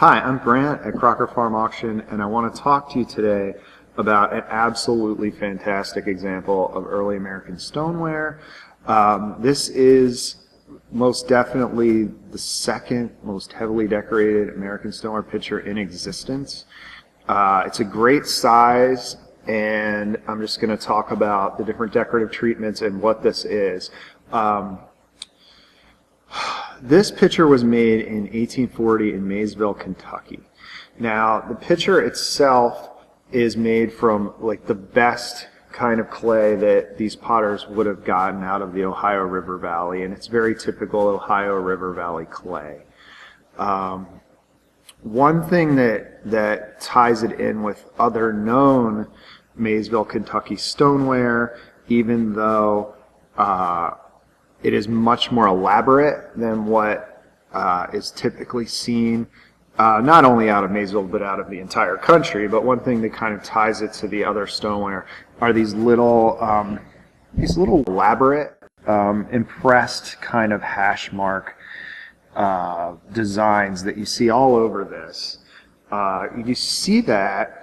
Hi, I'm Grant at Crocker Farm Auction, and I want to talk to you today about an absolutely fantastic example of early American stoneware. This is most definitely the second most heavily decorated American stoneware pitcher in existence. It's a great size, and I'm just going to talk about the different decorative treatments and what this is. This pitcher was made in 1840 in Maysville, Kentucky. Now, the pitcher itself is made from like the best kind of clay that these potters would have gotten out of the Ohio River Valley, and it's very typical Ohio River Valley clay. One thing that ties it in with other known Maysville, Kentucky stoneware, even though it is much more elaborate than what is typically seen, not only out of Maysville but out of the entire country. But one thing that kind of ties it to the other stoneware are these little elaborate impressed kind of hash mark designs that you see all over this. You see that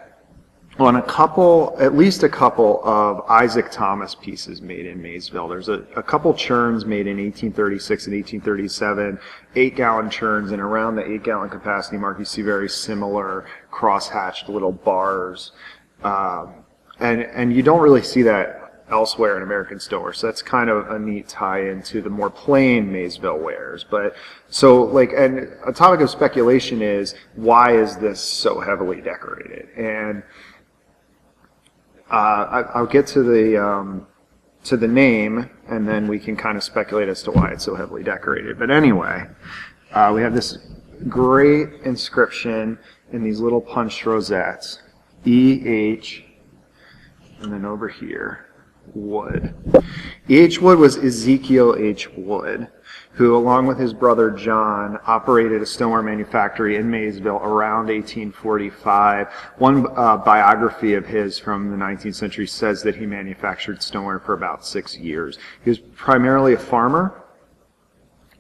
on at least a couple of Isaac Thomas pieces made in Maysville. There's a couple churns made in 1836 and 1837, 8-gallon churns, and around the 8-gallon capacity mark you see very similar cross-hatched little bars. And you don't really see that elsewhere in American stoneware, so that's kind of a neat tie-in to the more plain Maysville wares. But so, like, and a topic of speculation is, why is this so heavily decorated? And I'll get to the name, and then we can kind of speculate as to why it's so heavily decorated. But anyway, we have this great inscription in these little punched rosettes, E.H., and then over here, Wood. E.H. Wood was Ezekiel H. Wood, who, along with his brother John, operated a stoneware manufactory in Maysville around 1845. One biography of his from the 19th century says that he manufactured stoneware for about 6 years. He was primarily a farmer,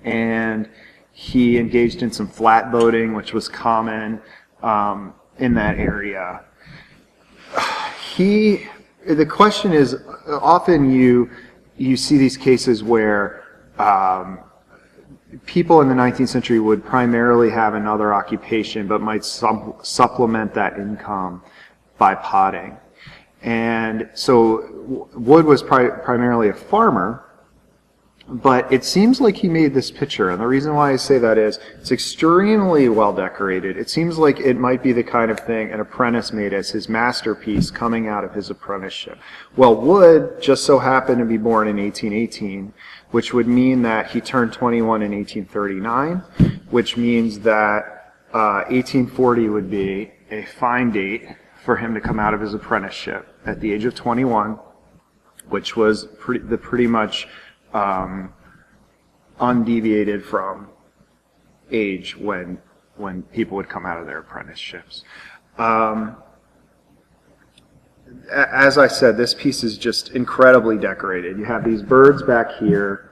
and he engaged in some flatboating, which was common in that area. The question is, often you see these cases where people in the 19th century would primarily have another occupation but might supplement that income by potting. And so Wood was primarily a farmer, but it seems like he made this pitcher, and the reason why I say that is it's extremely well decorated. It seems like it might be the kind of thing an apprentice made as his masterpiece coming out of his apprenticeship. Well, Wood just so happened to be born in 1818, which would mean that he turned 21 in 1839, which means that 1840 would be a fine date for him to come out of his apprenticeship at the age of 21, which was pretty much undeviated from age when people would come out of their apprenticeships. As I said, this piece is just incredibly decorated. You have these birds back here.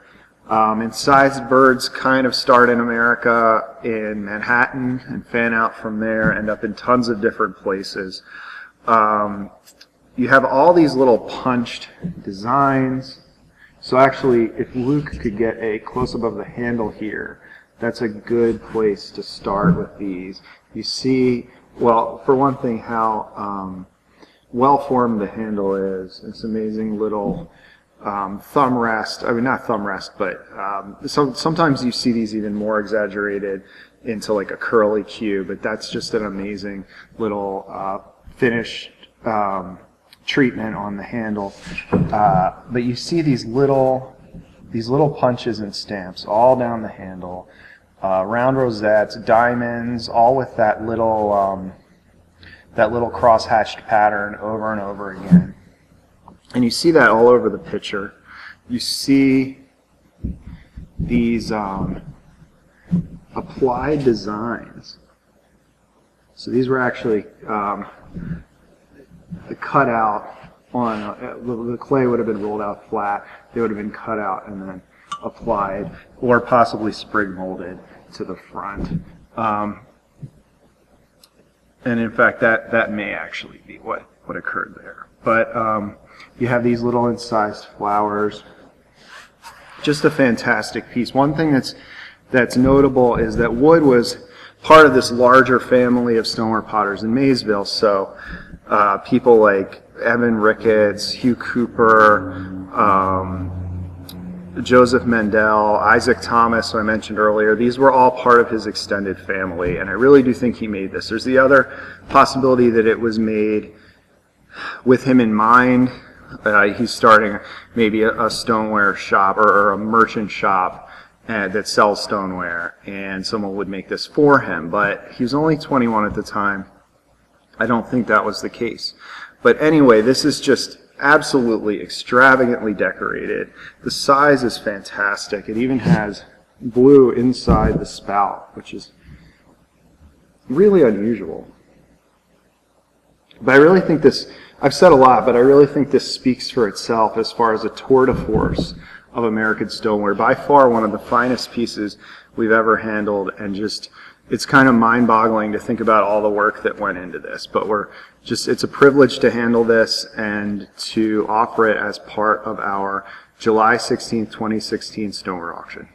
Incised birds kind of start in America in Manhattan and fan out from there, end up in tons of different places. You have all these little punched designs. So actually, if Luke could get a close above the handle here, that's a good place to start with these. You see, well, for one thing, how well-formed the handle is. It's amazing little thumb rest. I mean, not thumb rest, but sometimes you see these even more exaggerated into like a curly Q, but that's just an amazing little finished treatment on the handle. But you see these little punches and stamps all down the handle, round rosettes, diamonds, all with that little cross-hatched pattern over and over again. And you see that all over the pitcher. You see these applied designs. So these were actually cut out on, the clay would have been rolled out flat, they would have been cut out and then applied, or possibly sprig molded to the front. And in fact, that may actually be what occurred there. But you have these little incised flowers. Just a fantastic piece. One thing that's notable is that wood was part of this larger family of stoneware potters in Maysville. So people like Evan Ricketts, Hugh Cooper, Joseph Mendel, Isaac Thomas, who I mentioned earlier, these were all part of his extended family, and I really do think he made this. There's the other possibility that it was made with him in mind. He's starting maybe a stoneware shop or a merchant shop that sells stoneware, and someone would make this for him, but he was only 21 at the time. I don't think that was the case. But anyway, this is just absolutely extravagantly decorated. The size is fantastic. It even has blue inside the spout, which is really unusual. But I really think this, I've said a lot, but I really think this speaks for itself as far as a tour de force of American stoneware. By far one of the finest pieces we've ever handled, and just, it's kind of mind-boggling to think about all the work that went into this. But it's a privilege to handle this and to offer it as part of our July 16th, 2016 Stoneware auction.